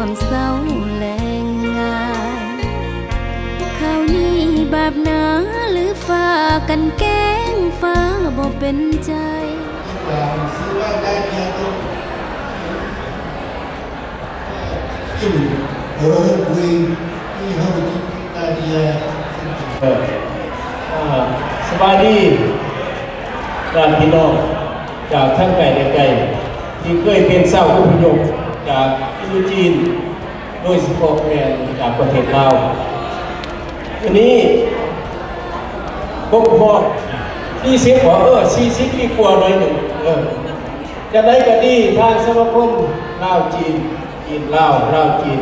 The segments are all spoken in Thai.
มเศร้าแลงง่ายข้าวนี้บาปหนาหรือฟ้ากันแกล้งฟ้าบ่เป็นใจซื้อบ้านได้เพียงตัวคุยที่เขาที่ตาดีสบายดีญาติพี่น้องจากทั้งไกลและไกลที่เคยเป็นเศร้าอพยพจากอินโดจีนโดยเฉพาะแม่จากประเทศลาววันนี้พบพ่อที่เสียหัว40 ปีกว่าหน่อยหนึ่งจะได้ก็ดีทางสมาคมลาวจีนลาวจีน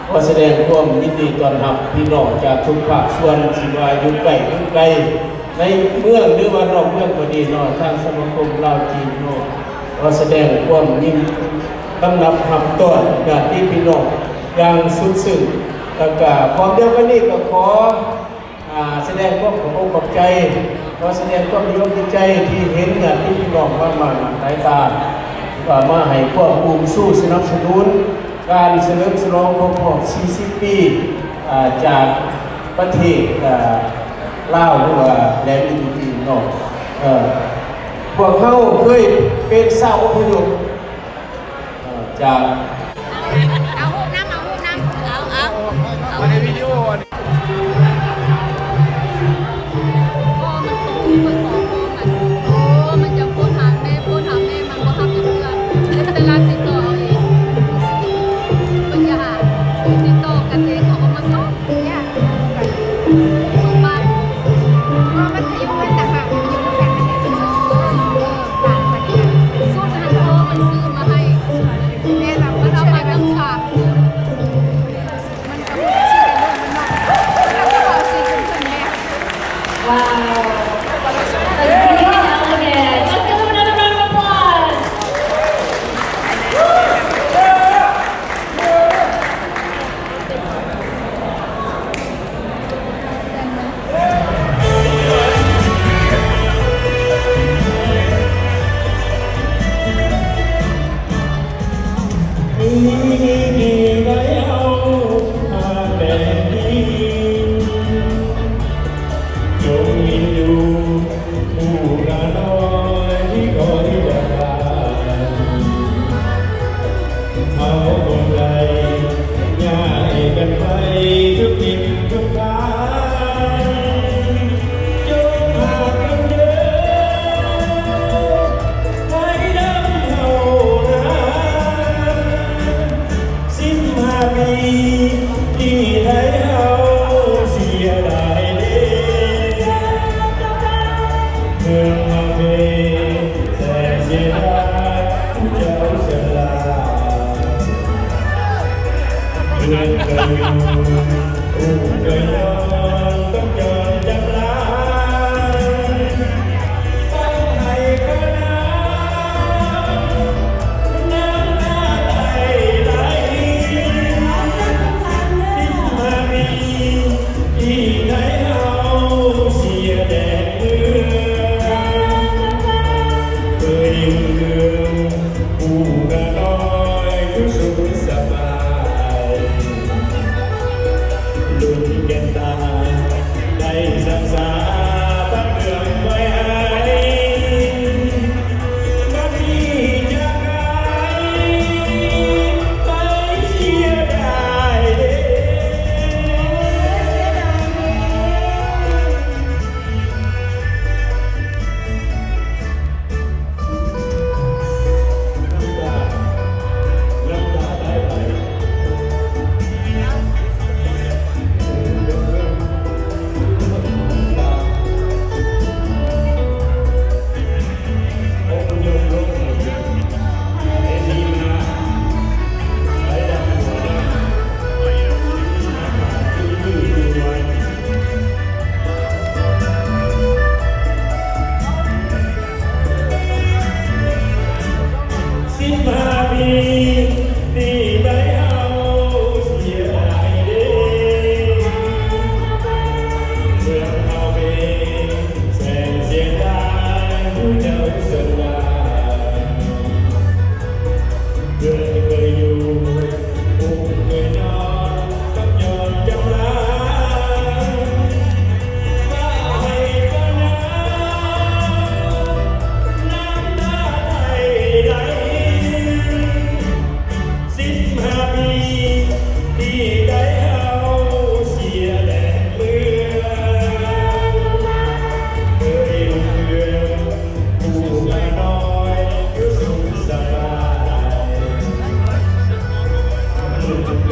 ขอแสดงความยินดีต้อนรับพี่น้องจากทุกภาคส่วนสิว่าอยู่ไกลอยู่ไกลในเมืองหรือว่านอกเมืองก็ดีเนาะทางสมาคมลาวจีนเนาะขอแสดงความยินดีต้อนรับต้อนญาติพี่น้องอย่างสุดซึ้งแล้วก็พร้อมเดียวกันนี้ก็ขอแสดงความขอบใจขอแสดงความดีอกดีใจที่เห็นญาติพี่น้องมาหลายตามาให้ความภูมิสู้สนับสนุนการเฉลิมฉลองครบรอบ40 ปีจากประเทศลาวหรือว่าแดนอินโดจีนเนาะพวกเขาเคยเป็นชาวอพยพจากเอาหูน้ำเอาในวิดีโอมันจะพูดหาแม่มันก็ทำอย่างเพื่อนแต่ร้านติดต่อเองมันจะหาติดต่อกันเองเขาก็มาส่งเนี่ยส่งบ้านว่ามันจะอยู่กันแต่ห่างมันอยู่กันมันจะต่างกันเนี่ยสู้ทันเพราะมันซื้อมาให้แม่เรามันเอาไปตั้งฝากมันก็ไม่ใช่แต่ลูกมันนอกแล้วก็เอาซื้อจนแม่ว้าว Let's give them another round of applause. ลุ้นกันตา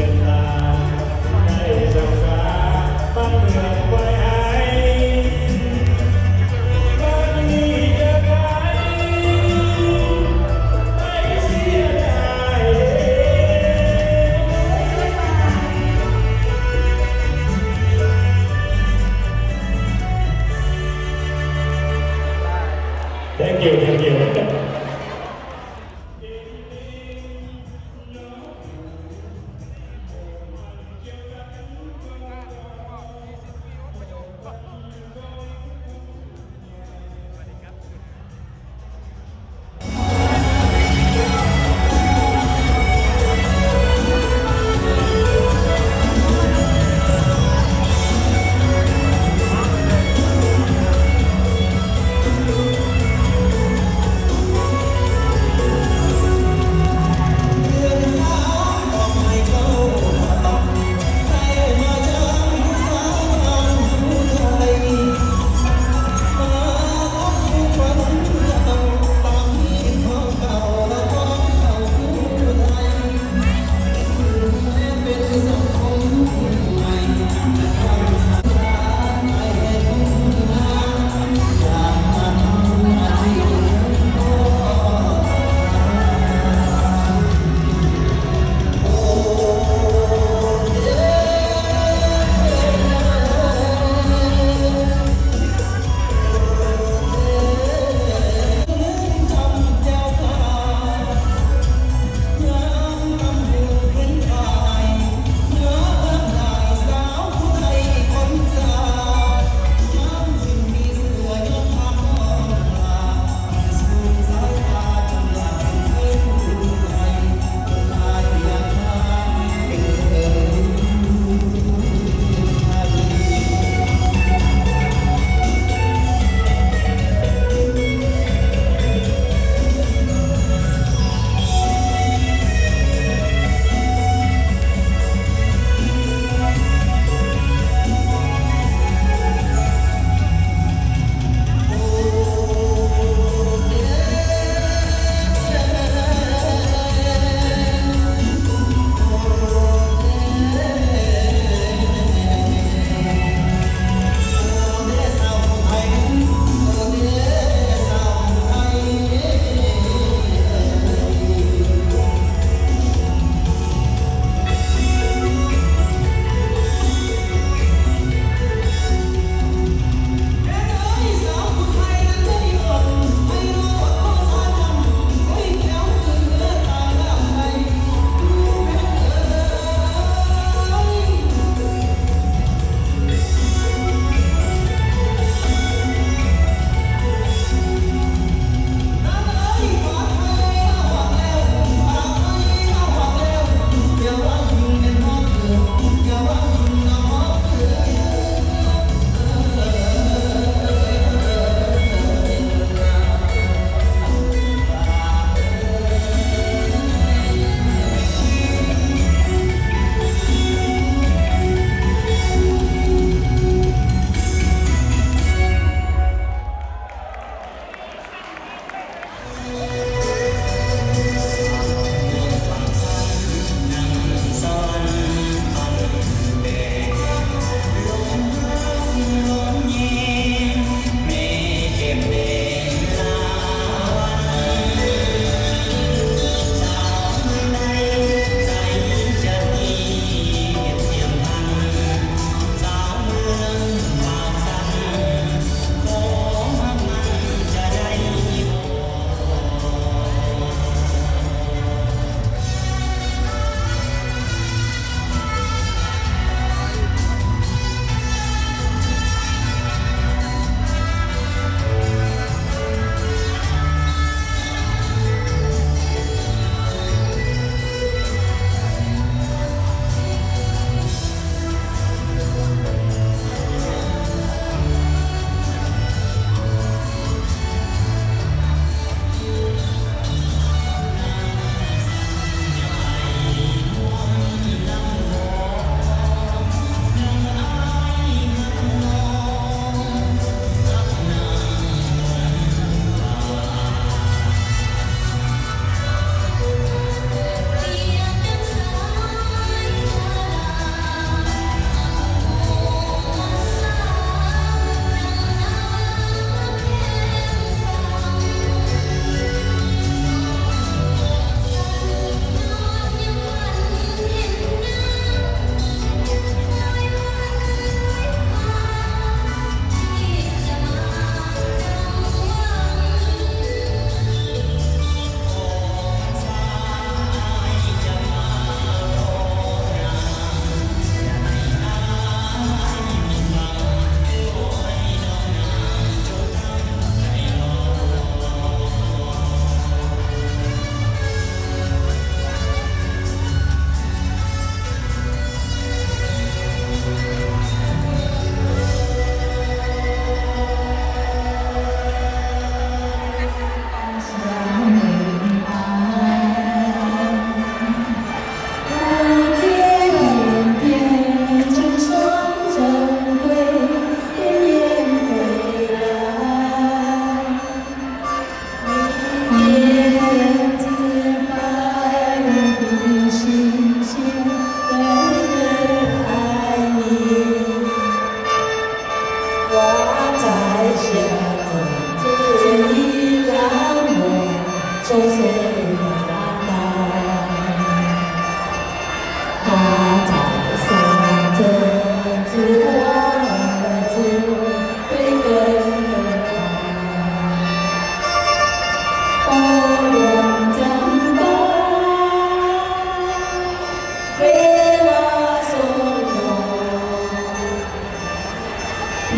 นทางได้ศึกษาบ้านเมืองไว้ให้บ้านนี้จะไกลไม่เสียดาย Thank you, thank you. เ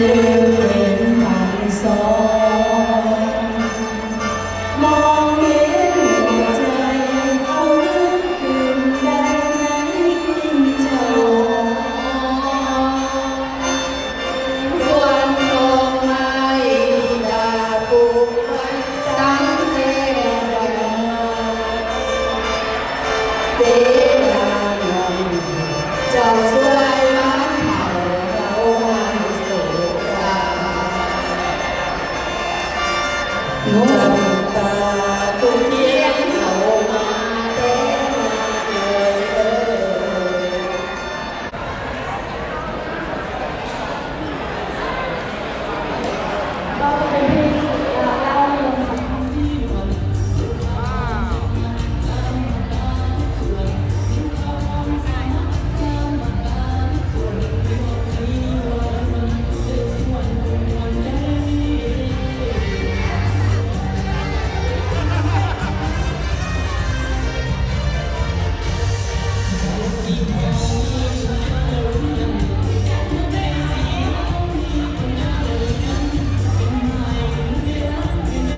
ลืมเห็นมันสองมองเห็นหัวใจเอาเรื่องคืนได้ไหมคุณเจ้าส่วนดอกไม้ดาปลูกไว้ตั้งแต่เวลานั้นเจ้า